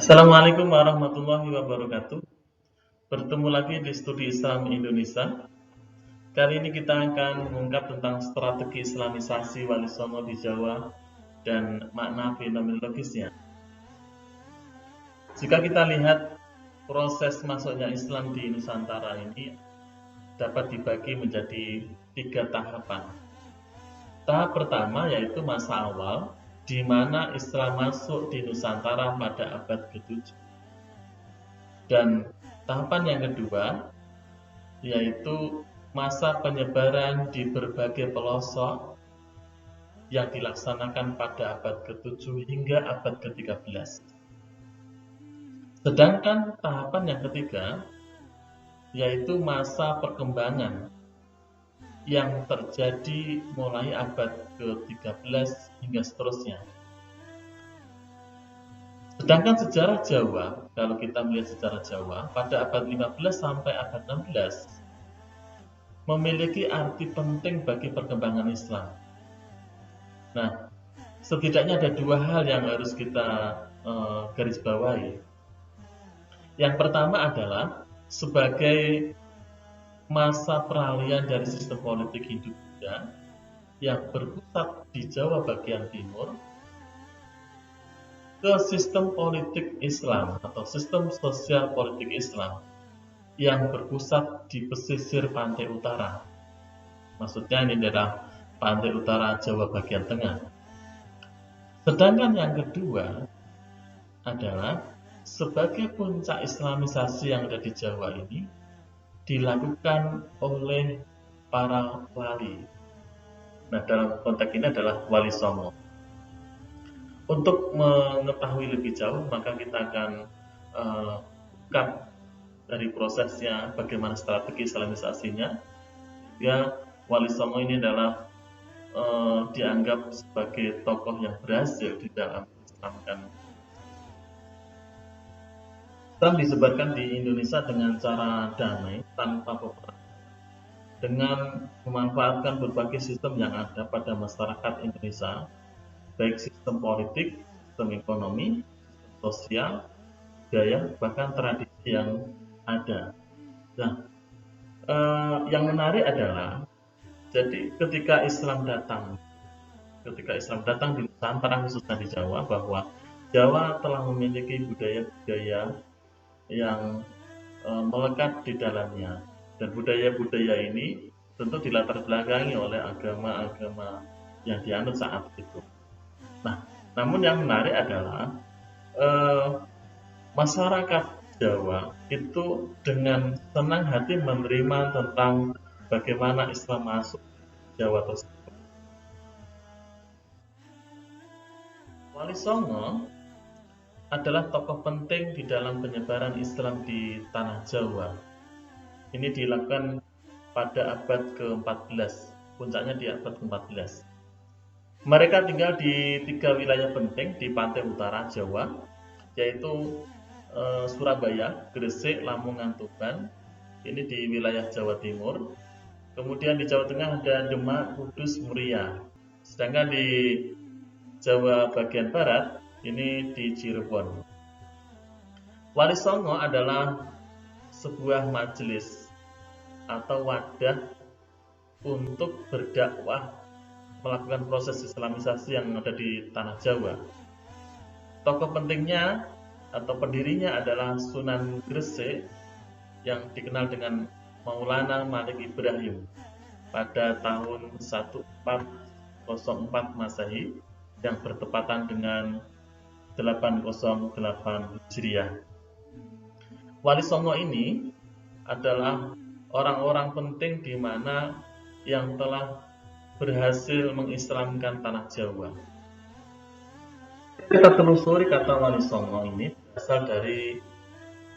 Assalamualaikum warahmatullahi wabarakatuh. Bertemu lagi di Studi Islam Indonesia. Kali ini kita akan mengungkap tentang strategi Islamisasi Wali Songo di Jawa dan makna fenomenologisnya. Jika kita lihat proses masuknya Islam di Nusantara ini dapat dibagi menjadi 3 tahapan. Tahap pertama yaitu masa awal, di mana Islam masuk di Nusantara pada abad ke-7. Dan tahapan yang kedua yaitu masa penyebaran di berbagai pelosok yang dilaksanakan pada abad ke-7 hingga abad ke-13. Sedangkan tahapan yang ketiga yaitu masa perkembangan yang terjadi mulai abad ke-13 hingga seterusnya. Sedangkan sejarah Jawa, kalau kita melihat sejarah Jawa, pada abad 15 sampai abad 16 memiliki arti penting bagi perkembangan Islam. Nah, setidaknya ada 2 hal yang harus kita garis bawahi. Yang pertama adalah sebagai masa peralihan dari sistem politik Hindu-Buddha yang berpusat di Jawa bagian timur ke sistem politik Islam atau sistem sosial politik Islam yang berpusat di pesisir pantai utara. Maksudnya ini adalah pantai utara Jawa bagian tengah. Sedangkan yang kedua adalah sebagai puncak Islamisasi yang ada di Jawa ini dilakukan oleh para wali. Nah, dalam konteks ini adalah Wali Songo. Untuk mengetahui lebih jauh, maka kita akan buka dari prosesnya, bagaimana strategi Islamisasinya. Ya, Wali Songo ini adalah dianggap sebagai tokoh yang berhasil di dalam Islamkan. Islam disebarkan di Indonesia dengan cara damai tanpa peperangan, dengan memanfaatkan berbagai sistem yang ada pada masyarakat Indonesia, baik sistem politik, sistem ekonomi, sistem sosial, budaya, bahkan tradisi yang ada. Nah, yang menarik adalah, jadi ketika Islam datang di Nusantara khususnya di Jawa, bahwa Jawa telah memiliki budaya-budaya yang melekat di dalamnya, dan budaya-budaya ini tentu dilatar belakangi oleh agama-agama yang dianut saat itu. Nah, namun yang menarik adalah masyarakat Jawa itu dengan senang hati menerima tentang bagaimana Islam masuk Jawa tersebut. Wali Songo adalah tokoh penting di dalam penyebaran Islam di tanah Jawa. Ini dilakukan pada abad ke-14, puncaknya di abad ke-14. Mereka tinggal di 3 wilayah penting di pantai utara Jawa, yaitu Surabaya, Gresik, Lamongan, Tuban. Ini di wilayah Jawa Timur. Kemudian di Jawa Tengah ada Demak, Kudus, Muria. Sedangkan di Jawa bagian Barat ini di Cirebon. Wali Songo adalah sebuah majelis atau wadah untuk berdakwah, melakukan proses Islamisasi yang ada di tanah Jawa. Tokoh pentingnya atau pendirinya adalah Sunan Gresik yang dikenal dengan Maulana Malik Ibrahim pada tahun 1404 Masehi yang bertepatan dengan 808 Hijriah. Wali Songo ini adalah orang-orang penting di mana yang telah berhasil mengislamkan tanah Jawa. Kita telusuri kata Wali Songo ini berasal dari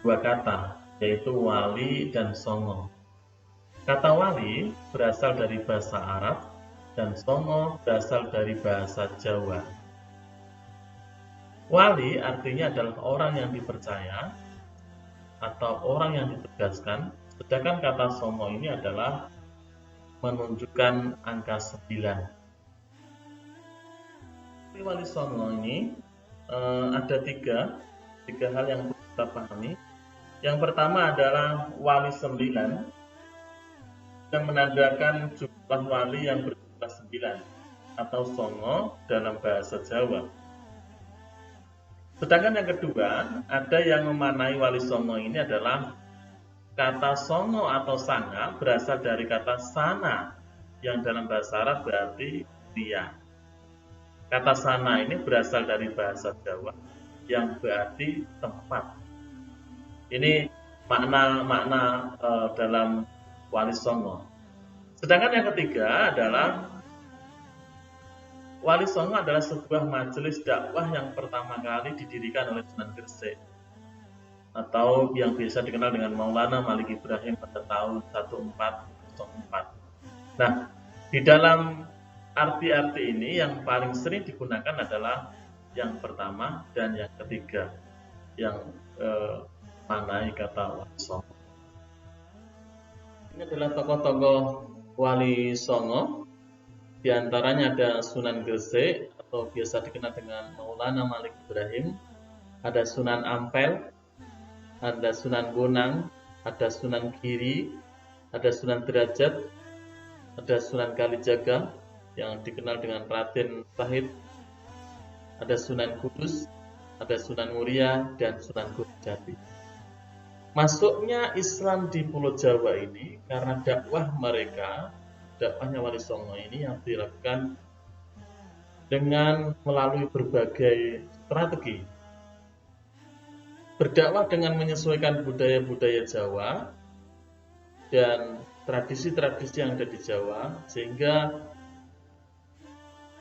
2 kata, yaitu wali dan songo. Kata wali berasal dari bahasa Arab dan songo berasal dari bahasa Jawa. Wali artinya adalah orang yang dipercaya atau orang yang ditegaskan, sedangkan kata songo ini adalah menunjukkan angka 9. Wali Songo ini ada 3, Tiga hal yang perlu kita pahami. Yang pertama adalah wali 9 yang menandakan jumlah wali yang berjumlah 9 atau songo dalam bahasa Jawa. Sedangkan yang kedua, ada yang memaknai wali songo ini adalah kata songo atau sanga berasal dari kata sana yang dalam bahasa Arab berarti dia. Kata sana ini berasal dari bahasa Jawa yang berarti tempat. Ini makna-makna dalam wali songo. Sedangkan yang ketiga adalah wali songo adalah sebuah majelis dakwah yang pertama kali didirikan oleh Sunan Gresik atau yang biasa dikenal dengan Maulana Malik Ibrahim pada tahun 1404. Nah, di dalam arti-arti ini yang paling sering digunakan adalah yang pertama dan yang ketiga yang manai kata wali songo. Ini adalah tokoh-tokoh wali songo. Di antaranya ada Sunan Gresik atau biasa dikenal dengan Maulana Malik Ibrahim, ada Sunan Ampel, ada Sunan Bonang, ada Sunan Giri, ada Sunan Derajat, ada Sunan Kalijaga yang dikenal dengan Raden Sahid, ada Sunan Kudus, ada Sunan Muria, dan Sunan Gunung Jati. Masuknya Islam di Pulau Jawa ini karena dakwah mereka, dakwahnya Wali Songo ini yang dilakukan dengan melalui berbagai strategi. Berdakwah dengan menyesuaikan budaya-budaya Jawa dan tradisi-tradisi yang ada di Jawa, sehingga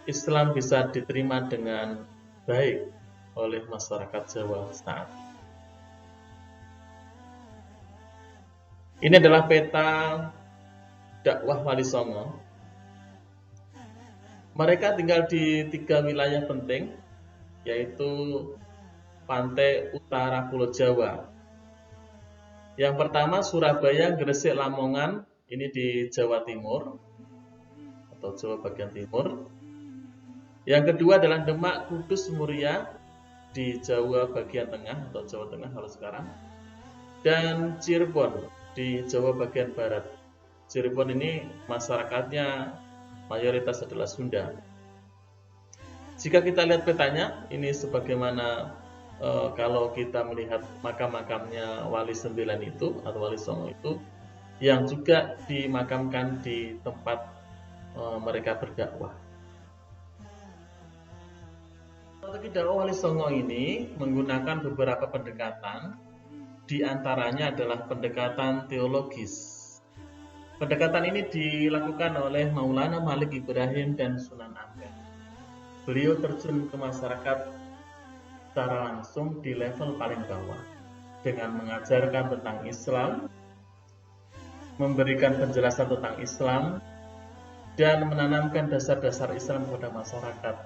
Islam bisa diterima dengan baik oleh masyarakat Jawa saat ini. Ini adalah peta dakwah Wali Songo. Mereka tinggal di 3 wilayah penting, yaitu pantai utara Pulau Jawa. Yang pertama Surabaya, Gresik, Lamongan, ini di Jawa Timur atau Jawa bagian timur. Yang kedua adalah Demak, Kudus, Muria di Jawa bagian tengah atau Jawa Tengah kalau sekarang. Dan Cirebon di Jawa bagian barat. Cirebon ini masyarakatnya mayoritas adalah Sunda. Jika kita lihat petanya, ini sebagaimana kalau kita melihat makam-makamnya Wali 9 itu atau Wali Songo itu, yang juga dimakamkan di tempat mereka berdakwah. Strategi dakwah Wali Songo ini menggunakan beberapa pendekatan. Di antaranya adalah pendekatan teologis. Pendekatan ini dilakukan oleh Maulana Malik Ibrahim dan Sunan Ampel. Beliau terjun ke masyarakat secara langsung di level paling bawah dengan mengajarkan tentang Islam, memberikan penjelasan tentang Islam, dan menanamkan dasar-dasar Islam kepada masyarakat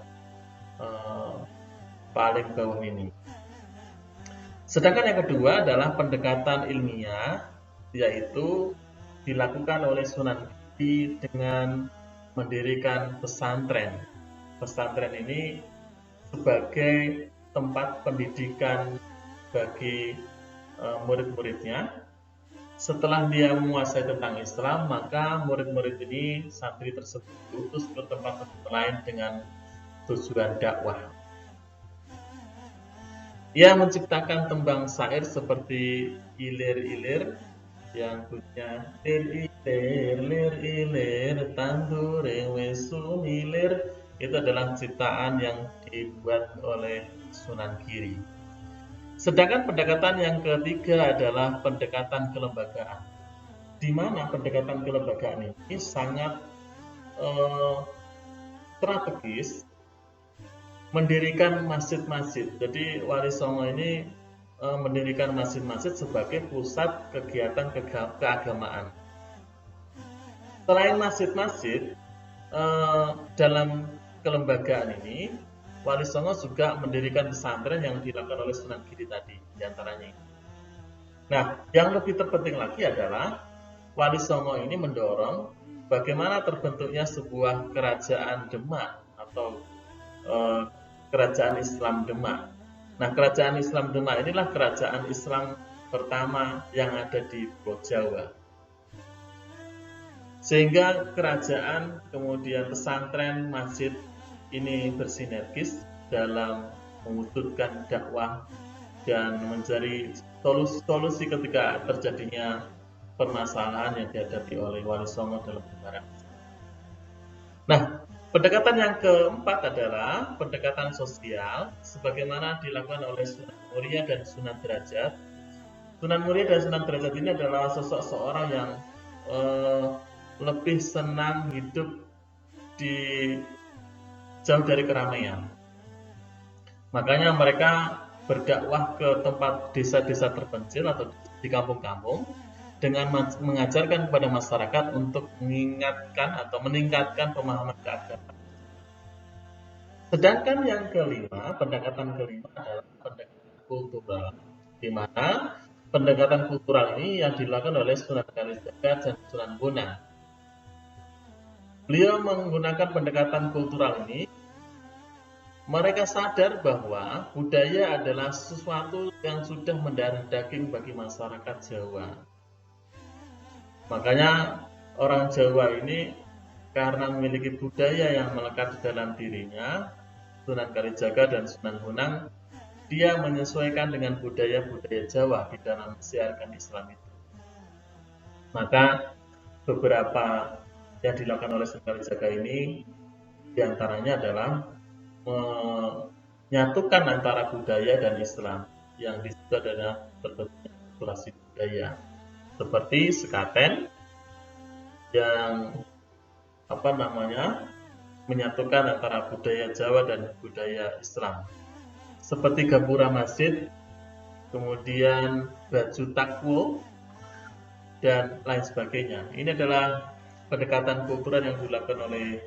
paling bawah ini. Sedangkan yang kedua adalah pendekatan ilmiah, yaitu dilakukan oleh Sunan Giri dengan mendirikan pesantren. Pesantren ini sebagai tempat pendidikan bagi murid-muridnya. Setelah dia menguasai tentang Islam, maka murid-murid ini, santri tersebut diutus ke tempat lain dengan tujuan dakwah. Ia menciptakan tembang syair seperti ilir-ilir yang punya lir-ilir tanduring wesu milir. Itu adalah ciptaan yang dibuat oleh Sunan Giri. Sedangkan pendekatan yang ketiga adalah pendekatan kelembagaan, di mana pendekatan kelembagaan ini sangat strategis, mendirikan masjid-masjid. Jadi Wali Songo ini mendirikan masjid-masjid sebagai pusat kegiatan keagamaan. Selain masjid-masjid, dalam kelembagaan ini Wali Songo juga mendirikan pesantren yang dilakukan oleh Sunan Giri tadi, diantaranya. Nah, yang lebih terpenting lagi adalah Wali Songo ini mendorong bagaimana terbentuknya sebuah kerajaan Demak atau kerajaan Islam Demak. Nah, kerajaan Islam Demak inilah kerajaan Islam pertama yang ada di Pulau Jawa. Sehingga kerajaan, kemudian pesantren, masjid ini bersinergis dalam mewujudkan dakwah dan mencari solusi ketika terjadinya permasalahan yang dihadapi oleh Wali Songo dalam penyebaran. Nah, pendekatan yang keempat adalah pendekatan sosial, sebagaimana dilakukan oleh Sunan Muria dan Sunan Derajat. Sunan Muria dan Sunan Derajat ini adalah sosok seorang yang lebih senang hidup di jauh dari keramaian. Makanya mereka berdakwah ke tempat desa-desa terpencil atau di kampung-kampung dengan mengajarkan kepada masyarakat untuk mengingatkan atau meningkatkan pemahaman keagamaan. Sedangkan yang kelima, pendekatan kelima adalah pendekatan kultural, di mana pendekatan kultural ini yang dilakukan oleh Sunan Kalijaga dan Sunan Bonang. Beliau menggunakan pendekatan kultural ini. Mereka sadar bahwa budaya adalah sesuatu yang sudah mendarah daging bagi masyarakat Jawa. Makanya orang Jawa ini karena memiliki budaya yang melekat di dalam dirinya, Sunan Kalijaga dan Sunan Bonang, dia menyesuaikan dengan budaya-budaya Jawa di dalam mensiarkan Islam itu. Maka beberapa yang dilakukan oleh Sunan Kalijaga ini diantaranya adalah menyatukan antara budaya dan Islam yang disebut adalah terbentuknya akulturasi budaya, seperti sekaten yang menyatukan antara budaya Jawa dan budaya Islam, seperti gapura masjid, kemudian baju takwo dan lain sebagainya. Ini adalah pendekatan kultural yang dilakukan oleh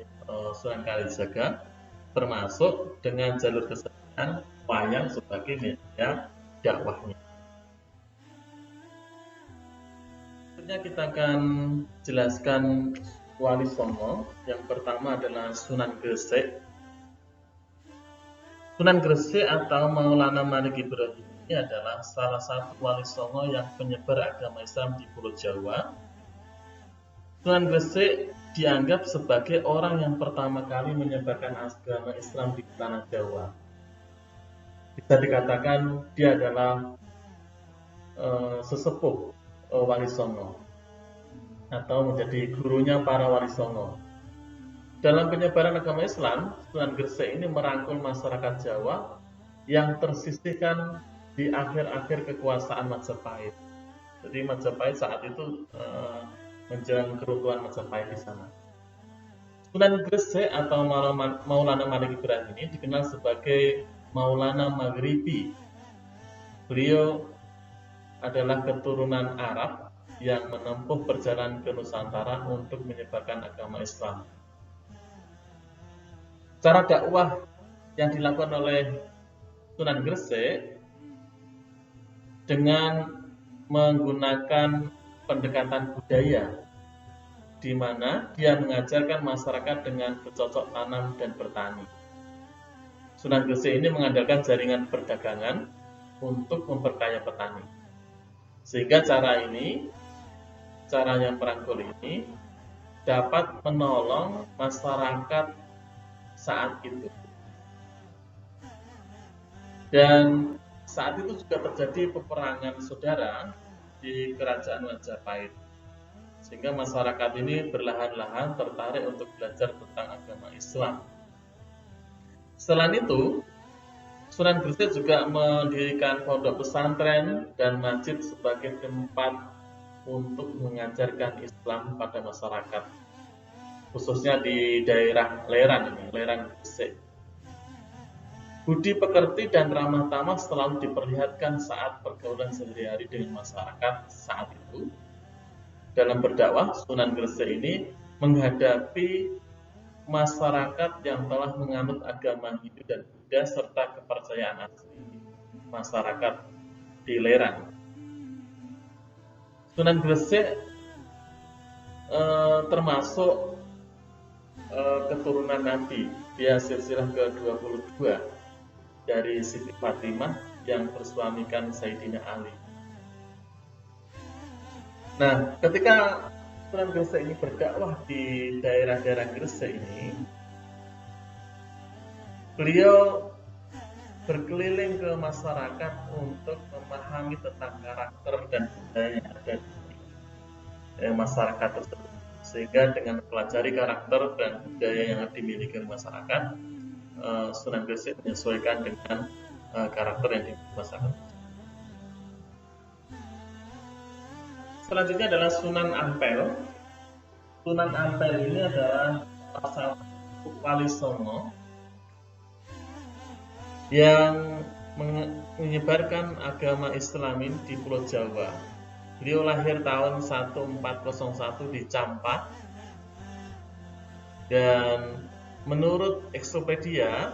Sunan Kalijaga, termasuk dengan jalur kesenian wayang sebagai media dakwahnya. Selanjutnya kita akan jelaskan Wali Songo. Yang pertama adalah Sunan Gresik. Sunan Gresik atau Maulana Malik Ibrahim ini adalah salah satu Wali Songo yang penyebar agama Islam di Pulau Jawa. Sunan Gresik dianggap sebagai orang yang pertama kali menyebarkan agama Islam di tanah Jawa. Bisa dikatakan dia adalah sesepuh Wali Songo atau menjadi gurunya para Wali Songo. Dalam penyebaran agama Islam, Sunan Gresik ini merangkul masyarakat Jawa yang tersisihkan di akhir-akhir kekuasaan Majapahit. Jadi Majapahit saat itu menjelang keruntuhan Majapahit di sana. Sunan Gresik atau Maulana Malik Ibrahim ini dikenal sebagai Maulana Maghribi. Beliau adalah keturunan Arab yang menempuh perjalanan ke Nusantara untuk menyebarkan agama Islam. Cara dakwah yang dilakukan oleh Sunan Gresik dengan menggunakan pendekatan budaya, di mana dia mengajarkan masyarakat dengan bercocok tanam dan bertani. Sunan Gresik ini mengandalkan jaringan perdagangan untuk memperkaya petani. Sehingga cara yang merangkul ini dapat menolong masyarakat saat itu. Dan saat itu juga terjadi peperangan saudara di kerajaan Majapahit, sehingga masyarakat ini berlahan-lahan tertarik untuk belajar tentang agama Islam. Selain itu, Sunan Gresik juga mendirikan pondok pesantren dan masjid sebagai tempat untuk mengajarkan Islam pada masyarakat, khususnya di daerah Leran Gresik. Budi pekerti dan ramah tamah selalu diperlihatkan saat pergaulan sehari-hari dengan masyarakat saat itu. Dalam berdakwah, Sunan Gresik ini menghadapi masyarakat yang telah menganut agama Hindu dan Buddha serta kepercayaan asli masyarakat di Leran. Sunan Gresik termasuk keturunan Nabi, dia silsilah ke-22. dari Siti Fatimah yang bersuamikan Sayyidina Ali. Nah, ketika Sunan Gresik ini berdakwah di daerah-daerah Gresik ini, beliau berkeliling ke masyarakat untuk memahami tentang karakter dan budaya yang ada di masyarakat tersebut. Sehingga dengan mempelajari karakter dan budaya yang dimiliki masyarakat, Sunan Gresik menyesuaikan dengan karakter yang dimiliki masyarakat. Selanjutnya adalah Sunan Ampel. Sunan Ampel ini adalah salah satu wali songo yang menyebarkan agama Islamin di Pulau Jawa. Beliau lahir tahun 1401 di Campak, dan menurut Exopedia,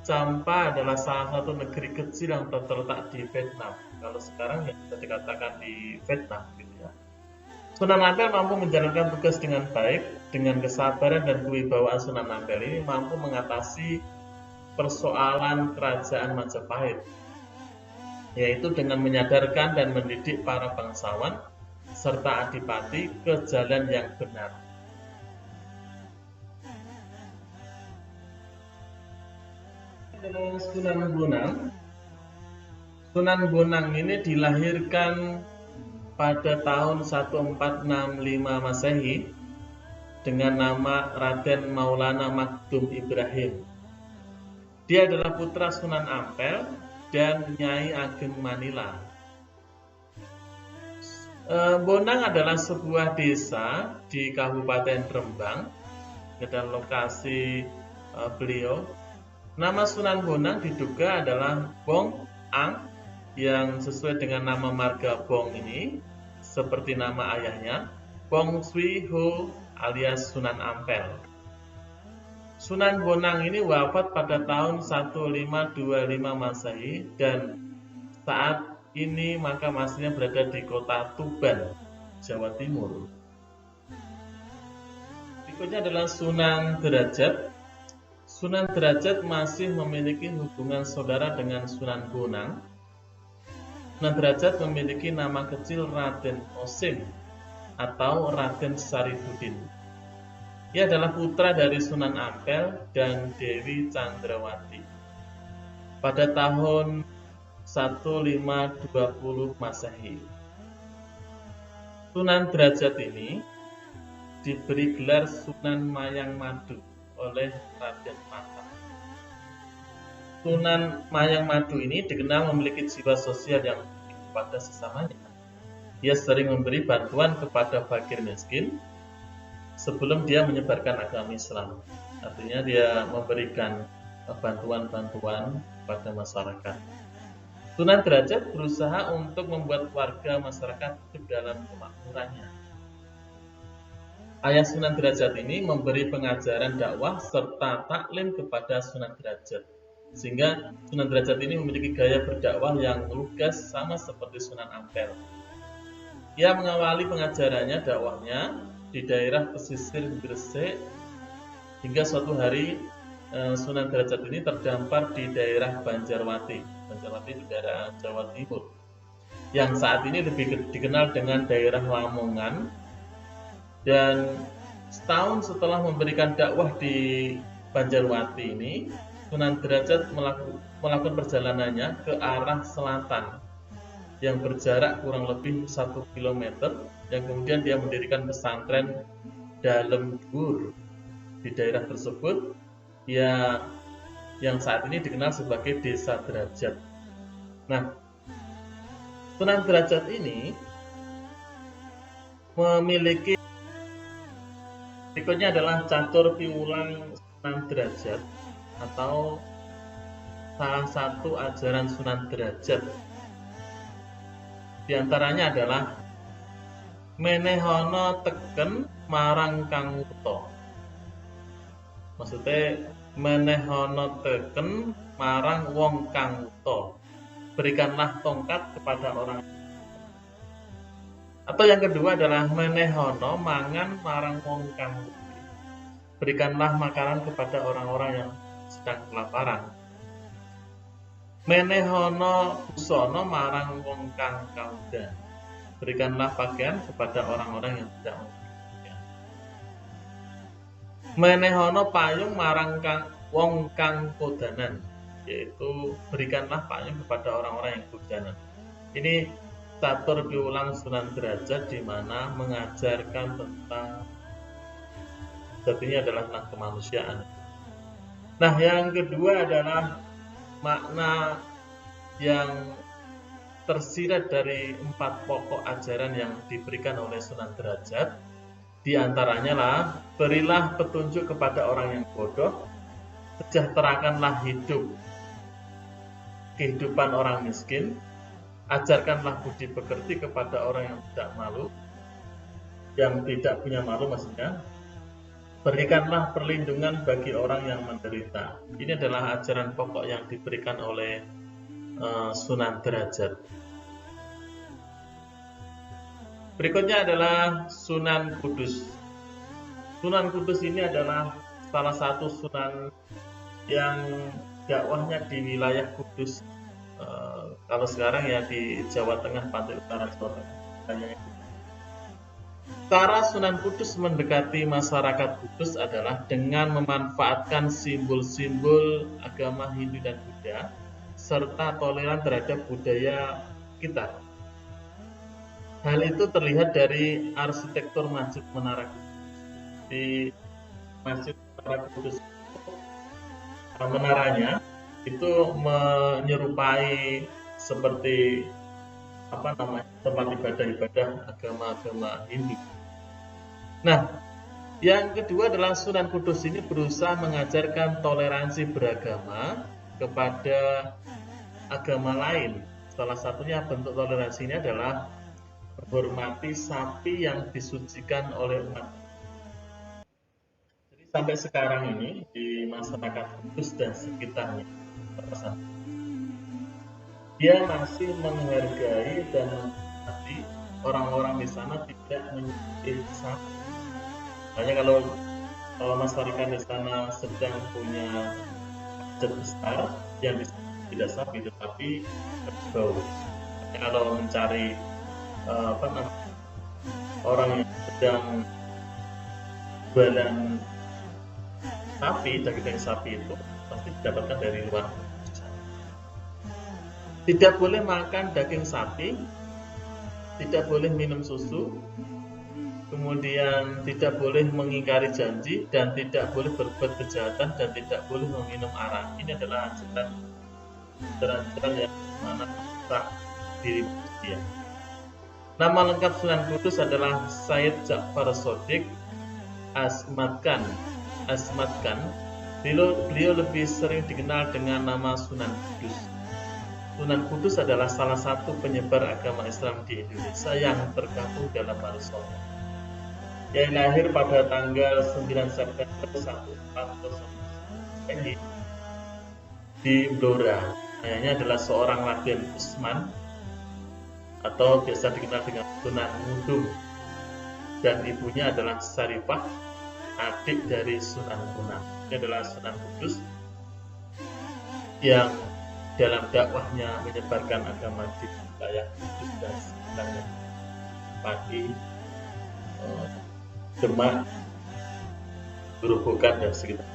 Campak adalah salah satu negeri kecil yang terletak di Vietnam. Kalau sekarang ya bisa dikatakan di Vietnam gitu ya. Sunan Ampel mampu menjalankan tugas dengan baik. Dengan kesabaran dan kewibawaan Sunan Ampel ini mampu mengatasi persoalan kerajaan Majapahit, yaitu dengan menyadarkan dan mendidik para bangsawan serta adipati ke jalan yang benar. Sunan Bonang. Sunan Bonang ini dilahirkan pada tahun 1465 Masehi dengan nama Raden Maulana Magdum Ibrahim. Dia adalah putra Sunan Ampel dan Nyai Ageng Manila. Bonang adalah sebuah desa di Kabupaten Rembang, dan lokasi beliau. Nama Sunan Bonang diduga adalah Bong Ang, yang sesuai dengan nama marga Bong ini, seperti nama ayahnya, Bong Swi Ho alias Sunan Ampel. Sunan Bonang ini wafat pada tahun 1525 Masehi, dan saat ini makam aslinya berada di kota Tuban, Jawa Timur. Berikutnya adalah Sunan Derajat. Sunan Derajat masih memiliki hubungan saudara dengan Sunan Bonang. Sunan Derajat memiliki nama kecil Raden Osim atau Raden Sarifuddin. Ia adalah putra dari Sunan Ampel dan Dewi Candrawati. Pada tahun 1520 Masehi. Sunan Derajat ini diberi gelar Sunan Mayang Madu oleh Raden Patah. Sunan Mayang Madu ini dikenal memiliki jiwa sosial yang tinggi kepada sesamanya. Ia sering memberi bantuan kepada fakir miskin sebelum dia menyebarkan agama Islam. Artinya dia memberikan bantuan-bantuan pada masyarakat. Sunan Derajat berusaha untuk membuat warga masyarakat hidup dalam kemakmurannya. Ayah Sunan Derajat ini memberi pengajaran dakwah serta taklim kepada Sunan Derajat, sehingga Sunan Derajat ini memiliki gaya berdakwah yang lugas sama seperti Sunan Ampel. Ia mengawali pengajarannya, dakwahnya di daerah pesisir Gresik, hingga suatu hari Sunan Derajat ini terdampar di daerah Banjarwati di daerah Jawa Timur, yang saat ini lebih dikenal dengan daerah Lamongan. Dan setahun setelah memberikan dakwah di Banjarwati ini, Sunan Derajat melakukan perjalanannya ke arah selatan yang berjarak kurang lebih 1 km, yang kemudian dia mendirikan pesantren Dalem Dhuwur di daerah tersebut, ya, yang saat ini dikenal sebagai Desa Derajat. Nah, Sunan Derajat ini memiliki, berikutnya adalah catur piwulang Sunan Derajat atau salah satu ajaran Sunan Derajat. Di antaranya adalah menehono teken marang kang wuta. Maksudnya menehono teken marang wong kang wuta. Berikanlah tongkat kepada orang. Atau yang kedua adalah menehono mangan marang wong kang wuta. Berikanlah makanan kepada orang-orang yang sedang kelaparan. Menehono busana marang wong kang kaudan. Berikanlah pakaian kepada orang-orang yang tidak mempunyai. Menehono payung marang wong kang kodanan, yaitu berikanlah payung kepada orang-orang yang kodanan. Ini catur piulang Sunan Derajat di mana mengajarkan tentang satunya adalah tentang kemanusiaan. Nah, yang kedua adalah makna yang tersirat dari 4 pokok ajaran yang diberikan oleh Sunan Derajat. Di antaranya lah, berilah petunjuk kepada orang yang bodoh, sejahterakanlah kehidupan orang miskin, ajarkanlah budi pekerti kepada orang yang tidak punya malu maksudnya. Berikanlah perlindungan bagi orang yang menderita. Ini adalah ajaran pokok yang diberikan oleh Sunan Derajat. Berikutnya adalah Sunan Kudus. Sunan Kudus ini adalah salah satu sunan yang dakwahnya di wilayah Kudus. Kalau sekarang ya di Jawa Tengah, pantai utara Jawa Tengah. Cara Sunan Kudus mendekati masyarakat Kudus adalah dengan memanfaatkan simbol-simbol agama Hindu dan Buddha serta toleran terhadap budaya kita. Hal itu terlihat dari arsitektur Masjid Menara Kudus. Di Masjid Menara Kudus, menaranya itu menyerupai seperti tempat ibadah-ibadah agama-agama Hindu. Nah, yang kedua adalah Sunan Kudus ini berusaha mengajarkan toleransi beragama kepada agama lain. Salah satunya bentuk toleransi ini adalah menghormati sapi yang disucikan oleh umat. Jadi sampai sekarang ini di masyarakat Kudus dan sekitarnya, dia masih menghargai dan menghormati orang-orang di sana tidak menyembelih sapi. Makanya kalau masyarakat di sana sedang punya hajat besar yang tidak sapi tetapi kerbau. Kalau mencari orang yang sedang jualan sapi, daging sapi itu pasti didapatkan dari luar. Tidak boleh makan daging sapi, tidak boleh minum susu, kemudian tidak boleh mengingkari janji, dan tidak boleh berbuat kejahatan, dan tidak boleh meminum arak. Ini adalah ajaran yang mana tak diri manusia. Nama lengkap Sunan Kudus adalah Said Ja'far Shodiq Asmatkan. Beliau lebih sering dikenal dengan nama Sunan Kudus. Sunan Kudus adalah salah satu penyebar agama Islam di Indonesia yang tergabung dalam Al-Sunnah, yang lahir pada tanggal 9 September 1409 di Blora. Ayahnya adalah seorang Raden Usman atau biasa dikenal dengan Sunan Ngudung, dan ibunya adalah Saripah, adik dari Sunan Bonang. Ini adalah Sunan Kudus yang dalam dakwahnya menyebarkan agama di wilayah Kudus dan sekitarnya, Pati, Demak, Gerobokan dan sekitar.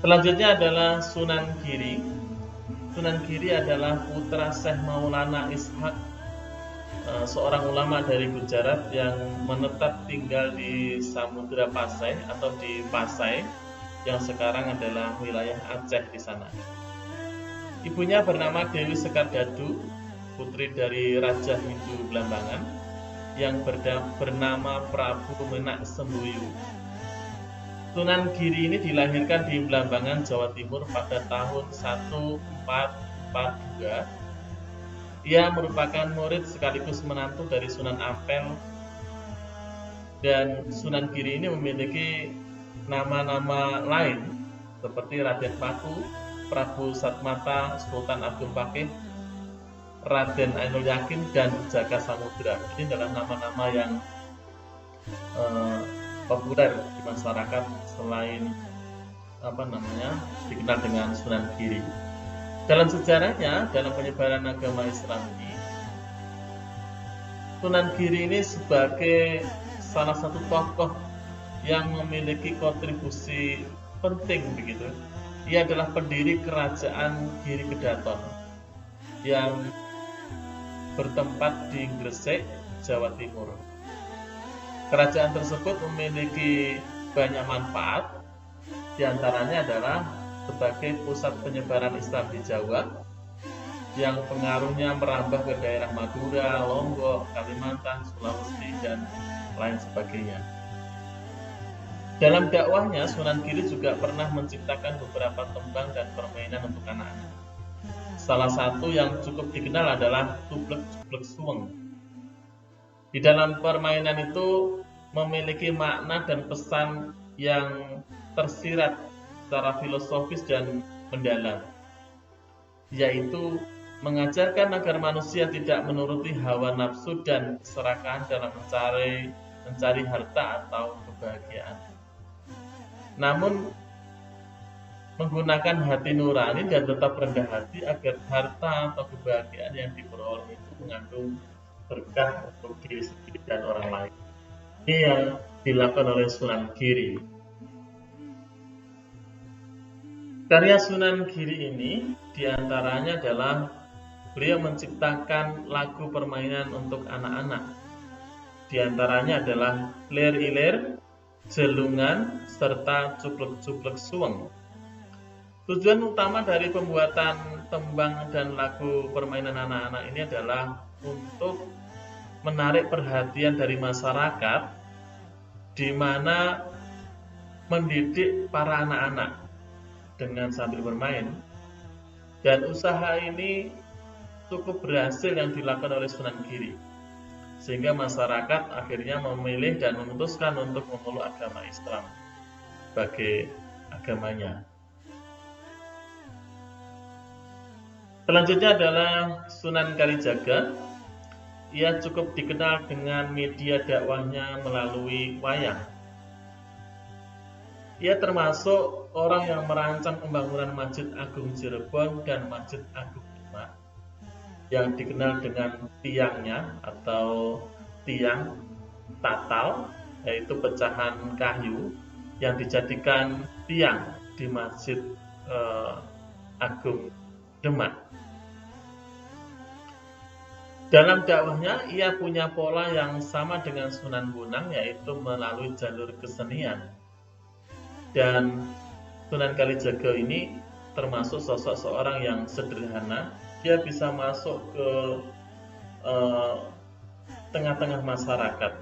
Selanjutnya adalah Sunan Giri. Sunan Giri adalah putra Syekh Maulana Ishaq, seorang ulama dari Gujarat yang menetap tinggal di Samudra Pasai atau di Pasai, yang sekarang adalah wilayah Aceh di sana. Ibunya bernama Dewi Sekardadu, putri dari Raja Hindu Blambangan yang bernama Prabu Menak Sembuyu. Sunan Giri ini dilahirkan di Blambangan, Jawa Timur pada tahun 1442. Ia merupakan murid sekaligus menantu dari Sunan Ampel, dan Sunan Giri ini memiliki nama-nama lain seperti Raden Paku, Prabu Satmata, Sultan Abdul Pakih, Raden Ainul Yakin, dan Jaka Samudra. Ini adalah nama-nama yang populer di masyarakat selain dikenal dengan Sunan Giri. Dalam sejarahnya, dalam penyebaran agama Islam ini, Sunan Giri ini sebagai salah satu tokoh yang memiliki kontribusi penting begitu. Ia adalah pendiri kerajaan Giri Kedaton yang bertempat di Gresik, Jawa Timur. Kerajaan tersebut memiliki banyak manfaat, diantaranya adalah sebagai pusat penyebaran Islam di Jawa, yang pengaruhnya merambah ke daerah Madura, Lombok, Kalimantan, Sulawesi, dan lain sebagainya. Dalam dakwahnya, Sunan Giri juga pernah menciptakan beberapa tembang dan permainan untuk anak-anak. Salah satu yang cukup dikenal adalah Cublek Suweng. Di dalam permainan itu memiliki makna dan pesan yang tersirat secara filosofis dan mendalam, yaitu mengajarkan agar manusia tidak menuruti hawa nafsu dan keserakahan dalam mencari harta atau kebahagiaan, namun menggunakan hati nurani dan tetap rendah hati agar harta atau kebahagiaan yang diperoleh itu mengandung berkah untuk diri sendiri dan orang lain. Ini yang dilakukan oleh Sunan Giri. Karya Sunan Giri ini diantaranya adalah beliau menciptakan lagu permainan untuk anak-anak. Diantaranya adalah Lir Ilir, Jelungan, serta Cublek Suweng. Tujuan utama dari pembuatan tembang dan lagu permainan anak-anak ini adalah untuk menarik perhatian dari masyarakat, di mana mendidik para anak-anak dengan sambil bermain. Dan usaha ini cukup berhasil yang dilakukan oleh Sunan Giri, sehingga masyarakat akhirnya memilih dan memutuskan untuk memeluk agama Islam sebagai agamanya. Selanjutnya adalah Sunan Kalijaga. Ia cukup dikenal dengan media dakwahnya melalui wayang. Ia termasuk orang yang merancang pembangunan Masjid Agung Cirebon dan Masjid Agung Demak, yang dikenal dengan tiangnya atau tiang tatal, yaitu pecahan kayu yang dijadikan tiang di Masjid Agung Demak. Dalam dakwahnya, ia punya pola yang sama dengan Sunan Bonang, yaitu melalui jalur kesenian. Dan Sunan Kalijaga ini termasuk sosok seorang yang sederhana. Dia bisa masuk ke tengah-tengah masyarakat.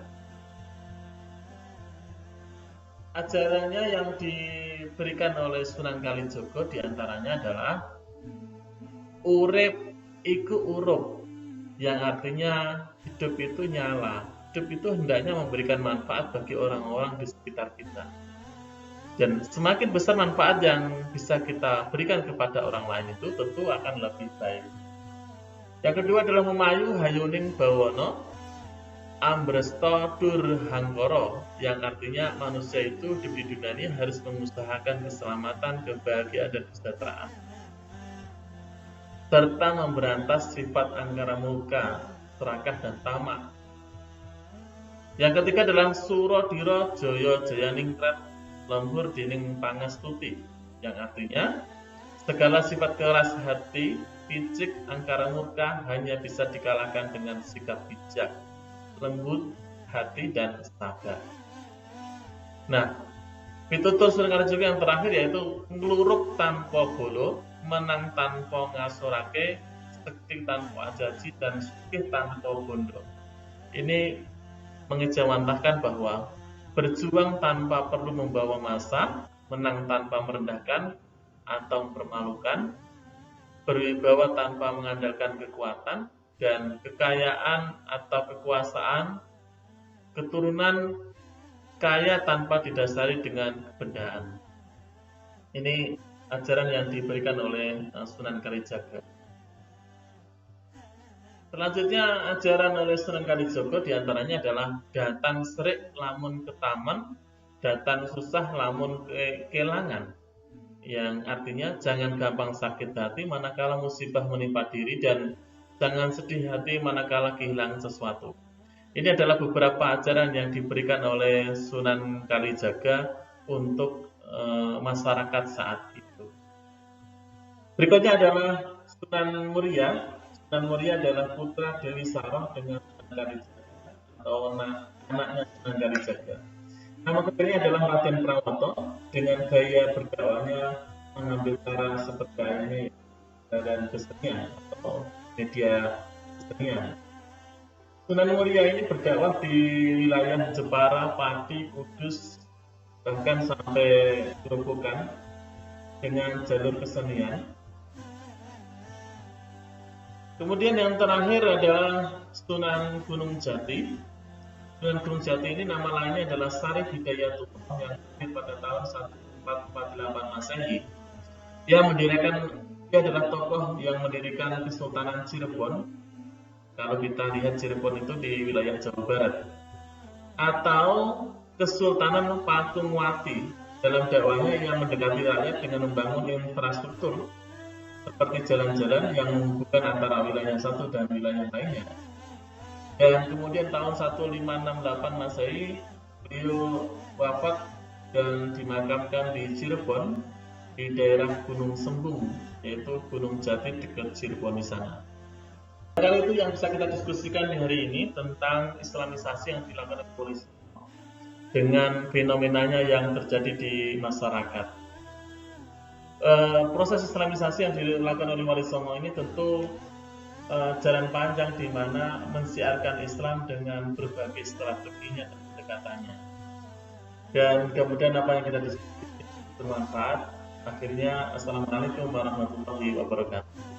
Ajarannya yang diberikan oleh Sunan Kalijaga diantaranya adalah urip iku urup, yang artinya hidup itu nyala. Hidup itu hendaknya memberikan manfaat bagi orang-orang di sekitar kita. Dan semakin besar manfaat yang bisa kita berikan kepada orang lain itu tentu akan lebih baik. Yang kedua adalah memayu hayuning bawono ambresto durhangkoro, yang artinya manusia itu di dunia ini harus mengusahakan keselamatan, kebahagiaan, dan kesejahteraan, serta memberantas sifat angkara murka, serakah, dan tamak. Yang ketiga adalah Surodiro Joyo Jayaningrat Lembur Dining Pangastuti, yang artinya segala sifat keras hati, picik, angkara murka hanya bisa dikalahkan dengan sikap bijak, lembut hati, dan sabar. Nah, pitutur Sunan Kalijaga yang terakhir yaitu ngluruk tanpa bolo, menang tanpa ngasorake, sekti tanpa ajaji, dan sugih tanpa bondo. Ini mengejawantahkan bahwa berjuang tanpa perlu membawa massa, menang tanpa merendahkan atau mempermalukan, berwibawa tanpa mengandalkan kekuatan, dan kekayaan atau kekuasaan, keturunan kaya tanpa didasari dengan kebendaan. Ini ajaran yang diberikan oleh Sunan Kalijaga. Selanjutnya ajaran oleh Sunan Kalijaga diantaranya adalah datang serik lamun ke taman, datang susah lamun kelangan, yang artinya jangan gampang sakit hati manakala musibah menimpa diri, dan jangan sedih hati manakala kehilangan sesuatu. Ini adalah beberapa ajaran yang diberikan oleh Sunan Kalijaga untuk masyarakat saat itu. Berikutnya adalah Sunan Muria. Sunan Muria adalah putra Dewi Saroh dengan Sunan Kalijaga, atau anaknya Sunan Kalijaga. Nama keduanya adalah Raden Prawoto. Dengan gaya berdakwahnya mengambil cara seperti ini dan kesenian atau media kesenian. Sunan Muria ini berdakwah di wilayah Jepara, Pati, Kudus, bahkan sampai Gerobokan dengan jalur kesenian. Kemudian yang terakhir adalah Sunan Gunung Jati. Sunan Gunung Jati ini nama lainnya adalah Sarif Hidayatullah, yang lahir pada tahun 1448 Masehi. Dia adalah tokoh yang mendirikan Kesultanan Cirebon. Kalau kita lihat Cirebon itu di wilayah Jawa Barat, atau Kesultanan Patungwati. Dalam dakwahnya yang mendekati rakyat dengan membangun infrastruktur seperti jalan-jalan yang menghubungkan antara wilayah satu dan wilayah lainnya. Dan kemudian tahun 1568 Masehi beliau wafat dan dimakamkan di Cirebon, di daerah Gunung Sembung, yaitu Gunung Jati dekat Cirebon di sana. Kali itu yang bisa kita diskusikan di hari ini tentang Islamisasi yang dilakukan oleh polisi dengan fenomenanya yang terjadi di masyarakat. Proses Islamisasi yang dilakukan oleh Wali Songo ini tentu jalan panjang di mana mensiarkan Islam dengan berbagai strateginya dan pendekatannya. Dan kemudian apa yang kita diskusikan bermanfaat. Akhirnya, Assalamualaikum warahmatullahi wabarakatuh.